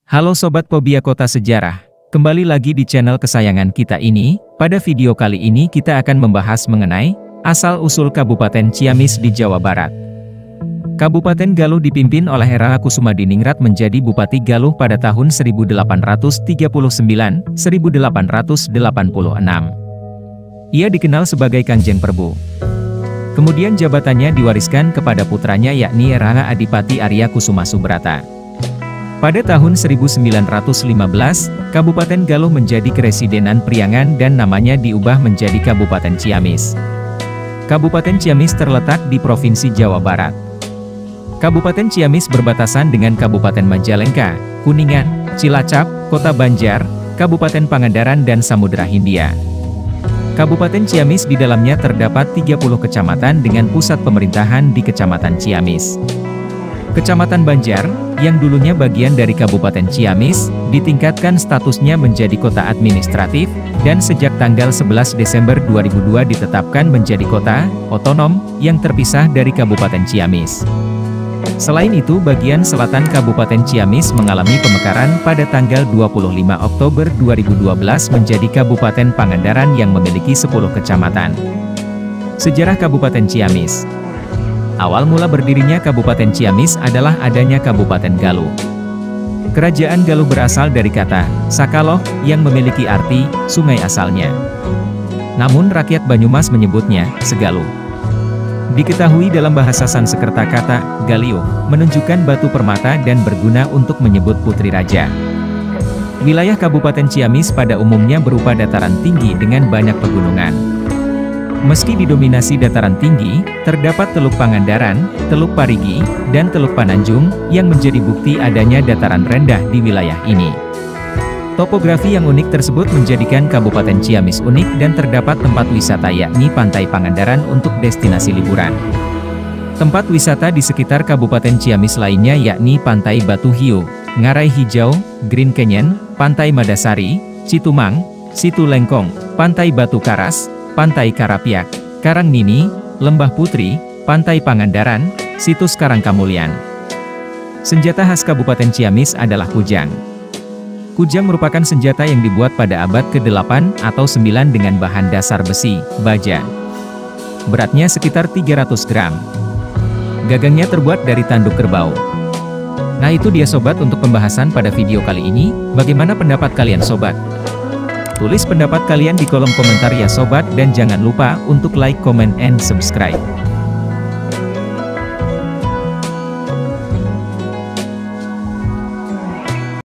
Halo Sobat Pobia Kota Sejarah, kembali lagi di channel kesayangan kita ini. Pada video kali ini kita akan membahas mengenai asal-usul Kabupaten Ciamis di Jawa Barat. Kabupaten Galuh dipimpin oleh Ranggakusumadininggrat menjadi Bupati Galuh pada tahun 1839-1886. Ia dikenal sebagai Kanjeng Prabu. Kemudian jabatannya diwariskan kepada putranya yakni Rangga Adipati Arya Kusuma Subrata. Pada tahun 1915, Kabupaten Galuh menjadi Keresidenan Priangan dan namanya diubah menjadi Kabupaten Ciamis. Kabupaten Ciamis terletak di Provinsi Jawa Barat. Kabupaten Ciamis berbatasan dengan Kabupaten Majalengka, Kuningan, Cilacap, Kota Banjar, Kabupaten Pangandaran dan Samudra Hindia. Kabupaten Ciamis di dalamnya terdapat 30 kecamatan dengan pusat pemerintahan di Kecamatan Ciamis. Kecamatan Banjar, yang dulunya bagian dari Kabupaten Ciamis, ditingkatkan statusnya menjadi kota administratif, dan sejak tanggal 11 Desember 2002 ditetapkan menjadi kota otonom yang terpisah dari Kabupaten Ciamis. Selain itu, bagian selatan Kabupaten Ciamis mengalami pemekaran pada tanggal 25 Oktober 2012 menjadi Kabupaten Pangandaran yang memiliki 10 kecamatan. Sejarah Kabupaten Ciamis. Awal mula berdirinya Kabupaten Ciamis adalah adanya Kabupaten Galuh. Kerajaan Galuh berasal dari kata Sakaloh yang memiliki arti sungai asalnya. Namun rakyat Banyumas menyebutnya Segaluh. Diketahui dalam bahasa Sanskerta kata Galio menunjukkan batu permata dan berguna untuk menyebut putri raja. Wilayah Kabupaten Ciamis pada umumnya berupa dataran tinggi dengan banyak pegunungan. Meski didominasi dataran tinggi, terdapat Teluk Pangandaran, Teluk Parigi, dan Teluk Pananjung, yang menjadi bukti adanya dataran rendah di wilayah ini. Topografi yang unik tersebut menjadikan Kabupaten Ciamis unik dan terdapat tempat wisata yakni Pantai Pangandaran untuk destinasi liburan. Tempat wisata di sekitar Kabupaten Ciamis lainnya yakni Pantai Batu Hiu, Ngarai Hijau, Green Canyon, Pantai Madasari, Citumang, Situ Lengkong, Pantai Batu Karas, Pantai Karapiak, Karangnini, Lembah Putri, Pantai Pangandaran, Situs Karangkamulian. Senjata khas Kabupaten Ciamis adalah kujang. Kujang merupakan senjata yang dibuat pada abad ke-8 atau 9 dengan bahan dasar besi, baja. Beratnya sekitar 300 gram. Gagangnya terbuat dari tanduk kerbau. Nah itu dia sobat untuk pembahasan pada video kali ini. Bagaimana pendapat kalian sobat? Tulis pendapat kalian di kolom komentar ya sobat dan jangan lupa untuk like, comment, and subscribe.